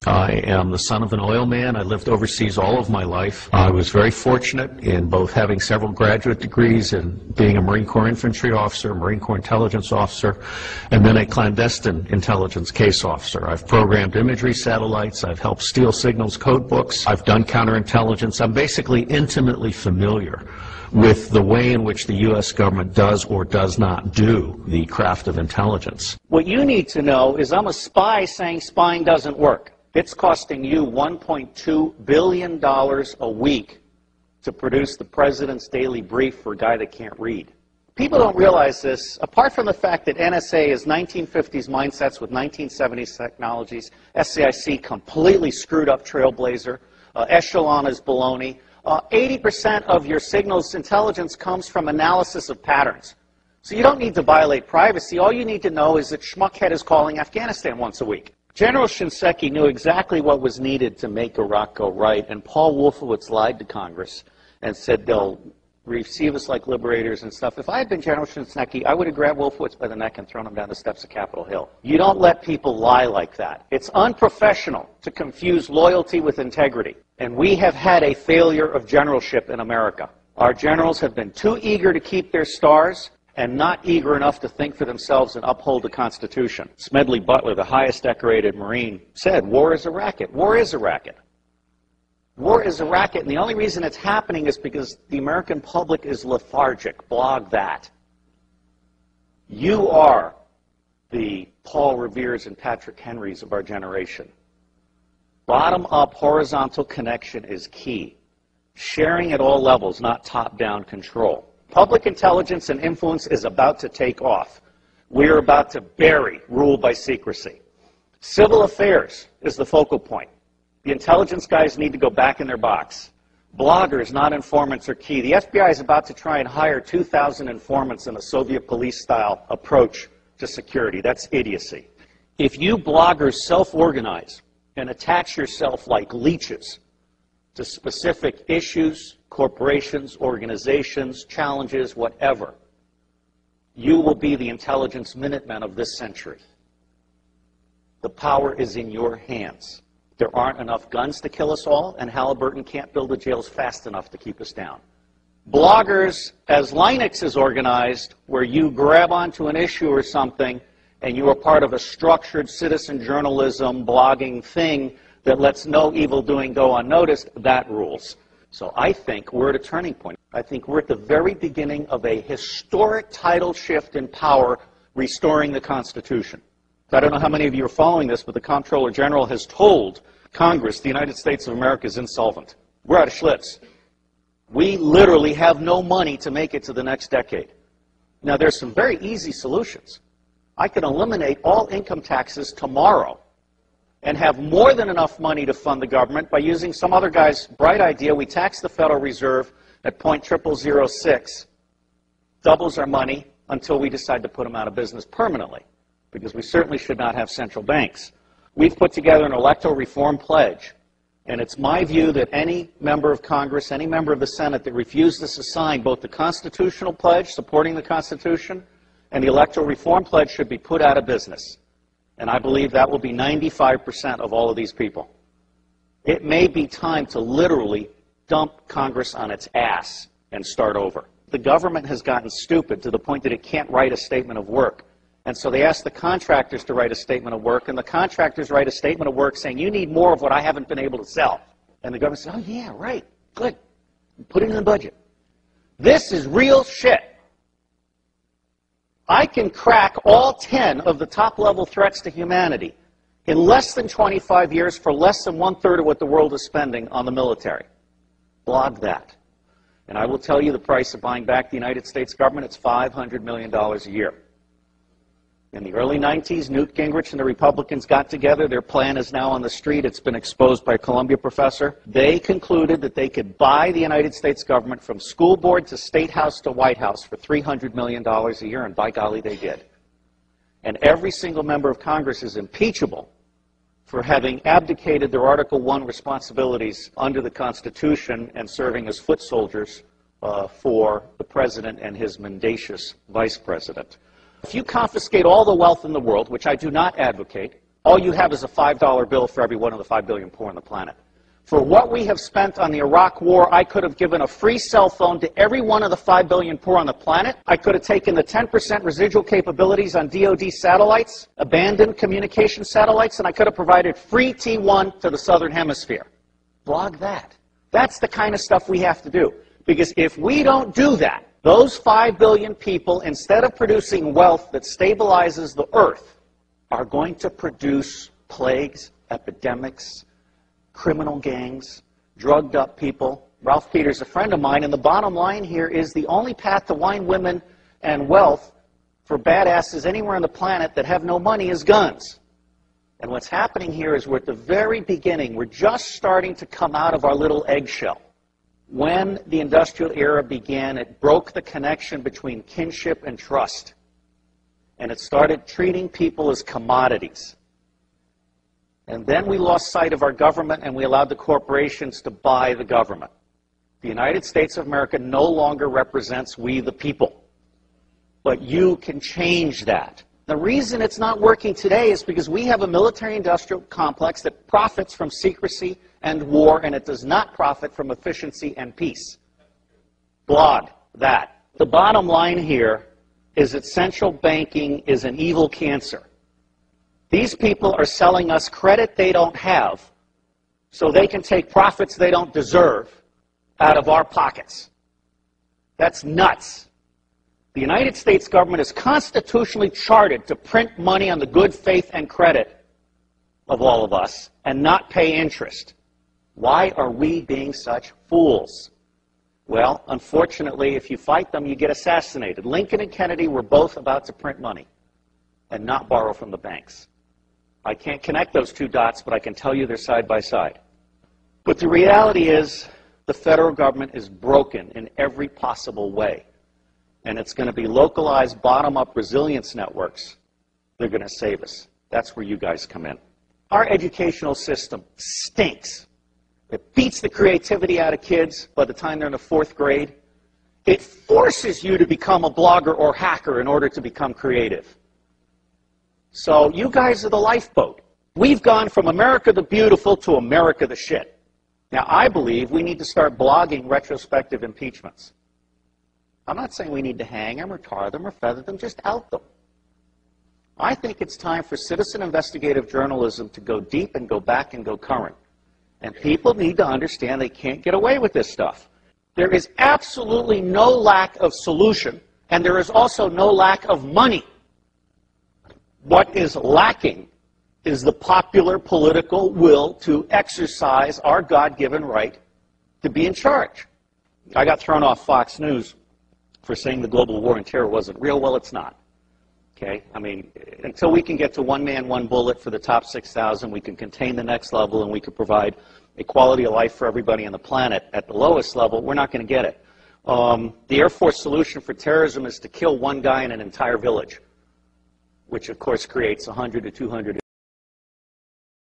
I am the son of an oil man. I lived overseas all of my life. I was very fortunate in both having several graduate degrees and being a Marine Corps infantry officer, Marine Corps intelligence officer, and then a clandestine intelligence case officer. I've programmed imagery satellites. I've helped steal signals code books. I've done counterintelligence. I'm basically intimately familiar with the way in which the U.S. government does or does not do the craft of intelligence. What you need to know is I'm a spy saying spying doesn't work. It's costing you $1.2 billion a week to produce the president's daily brief for a guy that can't read. People don't realize this. Apart from the fact that NSA is 1950s mindsets with 1970s technologies, SAIC completely screwed up Trailblazer, Echelon is baloney. 80% of your signals intelligence comes from analysis of patterns. So you don't need to violate privacy. All you need to know is that Schmuckhead is calling Afghanistan once a week. General Shinseki knew exactly what was needed to make Iraq go right, and Paul Wolfowitz lied to Congress and said they'll receive us like liberators and stuff. If I had been General Shinseki, I would have grabbed Wolfowitz by the neck and thrown him down the steps of Capitol Hill. You don't let people lie like that. It's unprofessional to confuse loyalty with integrity, and we have had a failure of generalship in America. Our generals have been too eager to keep their stars and not eager enough to think for themselves and uphold the Constitution. Smedley Butler, the highest decorated Marine, said, war is a racket. War is a racket. War is a racket, and the only reason it's happening is because the American public is lethargic. Blog that. You are the Paul Reveres and Patrick Henrys of our generation. Bottom-up horizontal connection is key. Sharing at all levels, not top-down control. Public intelligence and influence is about to take off. We're about to bury rule by secrecy. Civil affairs is the focal point. The intelligence guys need to go back in their box. Bloggers, not informants, are key. The FBI is about to try and hire 2,000 informants in a Soviet police-style approach to security. That's idiocy. If you bloggers self-organize and attach yourself like leeches to specific issues, corporations, organizations, challenges, whatever, you will be the intelligence Minutemen of this century. The power is in your hands. There aren't enough guns to kill us all, and Halliburton can't build the jails fast enough to keep us down. Bloggers, as Linux is organized, where you grab onto an issue or something, and you are part of a structured citizen journalism blogging thing that lets no evil doing go unnoticed, that rules. So I think we're at a turning point. I think we're at the very beginning of a historic tidal shift in power, restoring the Constitution. I don't know how many of you are following this, but the Comptroller General has told Congress the United States of America is insolvent. We're out of schlitz. We literally have no money to make it to the next decade. Now, there's some very easy solutions. I can eliminate all income taxes tomorrow and have more than enough money to fund the government by using some other guy's bright idea. We tax the Federal Reserve at 0.0006, doubles our money until we decide to put them out of business permanently, because we certainly should not have central banks. We've put together an electoral reform pledge, and it's my view that any member of Congress, any member of the Senate that refuses to sign both the constitutional pledge supporting the Constitution and the electoral reform pledge should be put out of business. And I believe that will be 95% of all of these people. It may be time to literally dump Congress on its ass and start over. The government has gotten stupid to the point that it can't write a statement of work. And so they ask the contractors to write a statement of work, and the contractors write a statement of work saying, you need more of what I haven't been able to sell. And the government says, oh yeah, right, good, put it in the budget. This is real shit. I can crack all 10 of the top-level threats to humanity in less than 25 years for less than 1/3 of what the world is spending on the military. Blog that. And I will tell you the price of buying back the United States government. It's $500 million a year. In the early 90s, Newt Gingrich and the Republicans got together. Their plan is now on the street. It's been exposed by a Columbia professor. They concluded that they could buy the United States government from school board to State House to White House for $300 million a year, and by golly, they did. And every single member of Congress is impeachable for having abdicated their Article I responsibilities under the Constitution and serving as foot soldiers for the president and his mendacious vice president. If you confiscate all the wealth in the world, which I do not advocate, all you have is a $5 bill for every one of the 5 billion poor on the planet. For what we have spent on the Iraq War, I could have given a free cell phone to every one of the 5 billion poor on the planet. I could have taken the 10% residual capabilities on DoD satellites, abandoned communication satellites, and I could have provided free T1 to the Southern Hemisphere. Blog that. That's the kind of stuff we have to do. Because if we don't do that, those 5 billion people, instead of producing wealth that stabilizes the earth, are going to produce plagues, epidemics, criminal gangs, drugged up people. Ralph Peters, a friend of mine, and the bottom line here is the only path to wine, women, and wealth for badasses anywhere on the planet that have no money is guns. And what's happening here is we're at the very beginning. We're just starting to come out of our little eggshell. When the industrial era began, it broke the connection between kinship and trust. And it started treating people as commodities. And then we lost sight of our government and we allowed the corporations to buy the government. The United States of America no longer represents we the people. But you can change that. The reason it's not working today is because we have a military-industrial complex that profits from secrecy and war, and it does not profit from efficiency and peace. Blog that. The bottom line here is that central banking is an evil cancer. These people are selling us credit they don't have so they can take profits they don't deserve out of our pockets. That's nuts. The United States government is constitutionally chartered to print money on the good faith and credit of all of us and not pay interest. Why are we being such fools? Well, unfortunately, if you fight them, you get assassinated. Lincoln and Kennedy were both about to print money and not borrow from the banks. I can't connect those two dots, but I can tell you they're side by side. But the reality is the federal government is broken in every possible way. And it's going to be localized, bottom-up resilience networks. They're going to save us. That's where you guys come in. Our educational system stinks. It beats the creativity out of kids by the time they're in the 4th grade. It forces you to become a blogger or hacker in order to become creative. So you guys are the lifeboat. We've gone from America the Beautiful to America the Shit. Now, I believe we need to start blogging retrospective impeachments. I'm not saying we need to hang them or tar them or feather them, just out them. I think it's time for citizen investigative journalism to go deep and go back and go current. And people need to understand they can't get away with this stuff. There is absolutely no lack of solution, and there is also no lack of money. What is lacking is the popular political will to exercise our God-given right to be in charge. I got thrown off Fox News for saying the global war on terror wasn't real. Well, it's not. Okay? I mean, until we can get to one man, one bullet for the top 6,000, we can contain the next level, and we can provide a quality of life for everybody on the planet at the lowest level, we're not going to get it. The Air Force solution for terrorism is to kill one guy in an entire village, which, of course, creates 100 to 200